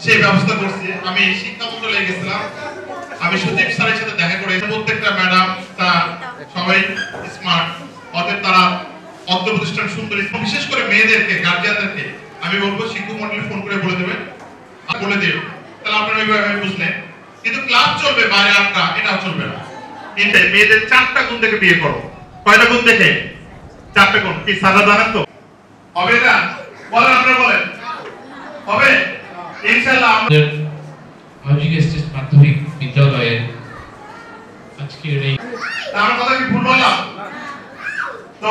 সেই ব্যবস্থা করছি। আমি শিক্ষা মন্ত্রণালয়ে গেছিলাম, আমি সচিব স্যারের সাথে দেখা করে প্রত্যেকটা ম্যাডাম স্যার সবাই স্মার্ট, অতএব তারা অর্থ প্রতিষ্ঠান সুন্দর, বিশেষ করে মেয়েদেরকে গার্জিয়ানদেরকে আমি বলবো শিক্ষক মন্ডলী ফোন করে বলে দেবেন, বলে দিও, তাহলে আপনারা ওইভাবে বুঝলেন। কিন্তু ক্লাস চলবে বাইরে আড্ডা, এটা চলবে না। মেয়েদের 4টা গুণ থেকে বিয়ে করো। কয়টা গুণ দেখে? 4টা গুণ। কি সারা জানেন তো? হবে না? বলেন, আপনারা বলেন। হবে ইনশাআল্লাহ। আমাদের হাউজিং এস্টেট মাধ্যমিক বিদ্যালয়ের আজকের এই আমার কথা কি ভুল বললাম? তো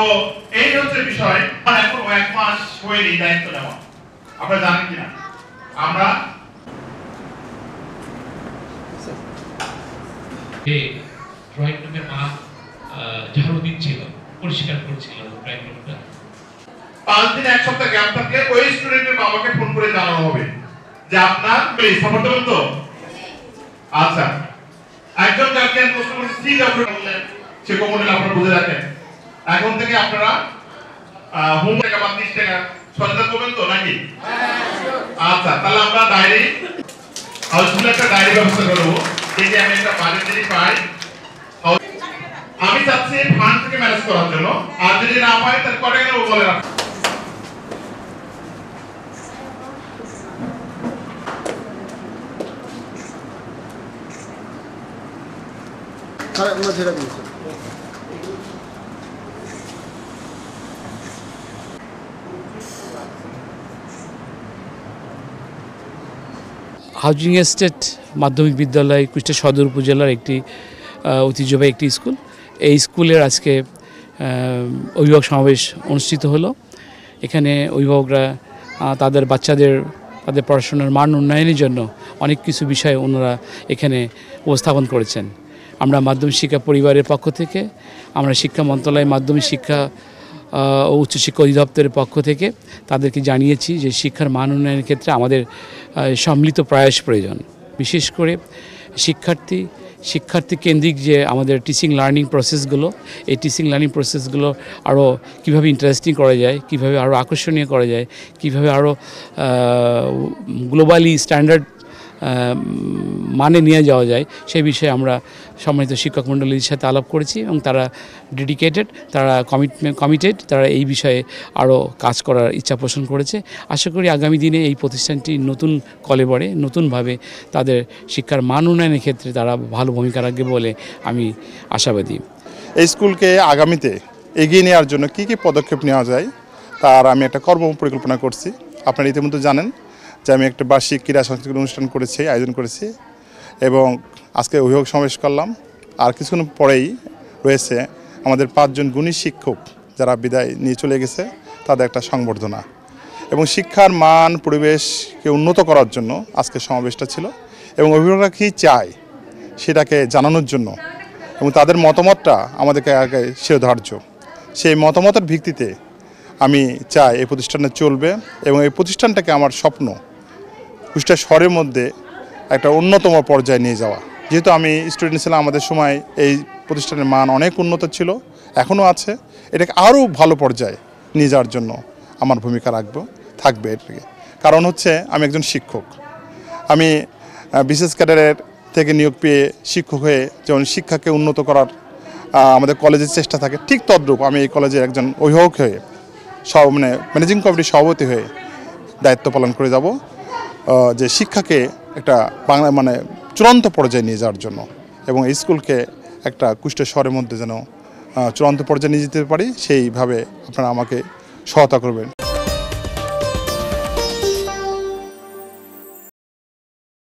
এই হচ্ছে বিষয়। এখন 1 মাস হয়নি দায়িত্ব নেওয়া, আপনারা জানেন কিনা? আমরা ড্রয়িং রুমের মা ঝাড়ু দিচ্ছিল, পরিষ্কার করছিল ড্রয়িং রুমটা। 5 দিন 1 সপ্তাহ গ্যাপ থাকলে ওই স্টুডেন্টের বাবাকে ফোন করে জানানো হবে যে আপনার সাপোর্ট দেবেন তো। আচ্ছা, একজন গার্জিয়ান প্রশ্ন করছে সিডব্লিউ বললেন, সে কমনে আপনারা বুঝে রাখেন। এখন থেকে আপনারা হোম টাকা বা 30 টাকা সচেতন করবেন তো নাকি? আচ্ছা, তাহলে আমরা ডায়েরি হাউসফুল একটা ডায়েরি ব্যবস্থা করব। এই যে আমি একটা বাজেট যদি পাই, আমি চাচ্ছি ফান্ড থেকে ম্যানেজ করার জন্য, আর যদি না পাই তাহলে কত টাকা বলে রাখ। হাউজিং এস্টেট মাধ্যমিক বিদ্যালয় কুষ্টিয়া সদর উপজেলার একটি ঐতিহ্যবাহী একটি স্কুল। এই স্কুলের আজকে অভিভাবক সমাবেশ অনুষ্ঠিত হলো। এখানে অভিভাবকরা তাদের বাচ্চাদের তাদের পড়াশোনার মান উন্নয়নের জন্য অনেক কিছু বিষয় ওনারা এখানে উপস্থাপন করেছেন। আমরা মাধ্যমিক শিক্ষা পরিবারের পক্ষ থেকে, আমরা শিক্ষা মন্ত্রণালয় মাধ্যমিক শিক্ষা ও উচ্চশিক্ষা অধিদপ্তরের পক্ষ থেকে তাদেরকে জানিয়েছি যে শিক্ষার মান উন্নয়নের ক্ষেত্রে আমাদের সম্মিলিত প্রয়াস প্রয়োজন। বিশেষ করে শিক্ষার্থী কেন্দ্রিক যে আমাদের টিচিং লার্নিং প্রসেসগুলো, এই টিচিং লার্নিং প্রসেসগুলো আরও কীভাবে ইন্টারেস্টিং করা যায়, কীভাবে আরও আকর্ষণীয় করা যায়, কীভাবে আরও গ্লোবালি স্ট্যান্ডার্ড মানে নিয়ে যাওয়া যায়, সেই বিষয়ে আমরা সম্মানিত শিক্ষক মণ্ডলীর সাথে আলাপ করেছি এবং তারা ডেডিকেটেড, তারা কমিটেড, তারা এই বিষয়ে আরও কাজ করার ইচ্ছা পোষণ করেছে। আশা করি আগামী দিনে এই প্রতিষ্ঠানটি নতুন কলেবরে নতুনভাবে তাদের শিক্ষার মান উন্নয়নের ক্ষেত্রে তারা ভালো ভূমিকা রাখবে বলে আমি আশাবাদী। এই স্কুলকে আগামীতে এগিয়ে নেওয়ার জন্য কী কী পদক্ষেপ নেওয়া যায় তার আমি একটা কর্ম পরিকল্পনা করছি। আপনারা ইতিমধ্যে জানেন যে আমি একটা বার্ষিক ক্রীড়া সাংস্কৃতিক অনুষ্ঠান আয়োজন করেছি এবং আজকে অভিভাবক সমাবেশ করলাম। আর কিছুক্ষণ পরেই রয়েছে আমাদের 5 জন গুণী শিক্ষক যারা বিদায় নিয়ে চলে গেছে, তাদের একটা সংবর্ধনা এবং শিক্ষার মান পরিবেশকে উন্নত করার জন্য আজকে সমাবেশটা ছিল এবং অভিভাবকরা কী চায় সেটাকে জানানোর জন্য এবং তাদের মতামতটা আমাদেরকে আগে শিরোধার্য। সেই মতামতের ভিত্তিতে আমি চাই এই প্রতিষ্ঠানটা চলবে এবং এই প্রতিষ্ঠানটাকে আমার স্বপ্ন কুষ্টিয়া শহরের মধ্যে একটা অন্যতম পর্যায়ে নিয়ে যাওয়া। যেহেতু আমি স্টুডেন্ট ছিলাম, আমাদের সময় এই প্রতিষ্ঠানের মান অনেক উন্নত ছিল, এখনও আছে, এটাকে আরও ভালো পর্যায়ে নিয়ে যাওয়ার জন্য আমার ভূমিকা থাকবে এটাকে। কারণ হচ্ছে আমি একজন শিক্ষক, আমি বিশেষ ক্যাডারের থেকে নিয়োগ পেয়ে শিক্ষক হয়ে যেমন শিক্ষাকে উন্নত করার আমাদের কলেজের চেষ্টা থাকে, ঠিক তদ্রূপ আমি এই কলেজের একজন অভিভাবক হয়ে ম্যানেজিং কমিটির সভাপতি হয়ে দায়িত্ব পালন করে যাব যে শিক্ষাকে একটা চূড়ান্ত পর্যায়ে নিয়ে যাওয়ার জন্য এবং এই স্কুলকে একটা কুষ্টিয়া শহরের মধ্যে যেন চূড়ান্ত পর্যায়ে নিয়ে যেতে পারি, সেইভাবে আপনারা আমাকে সহায়তা করবেন।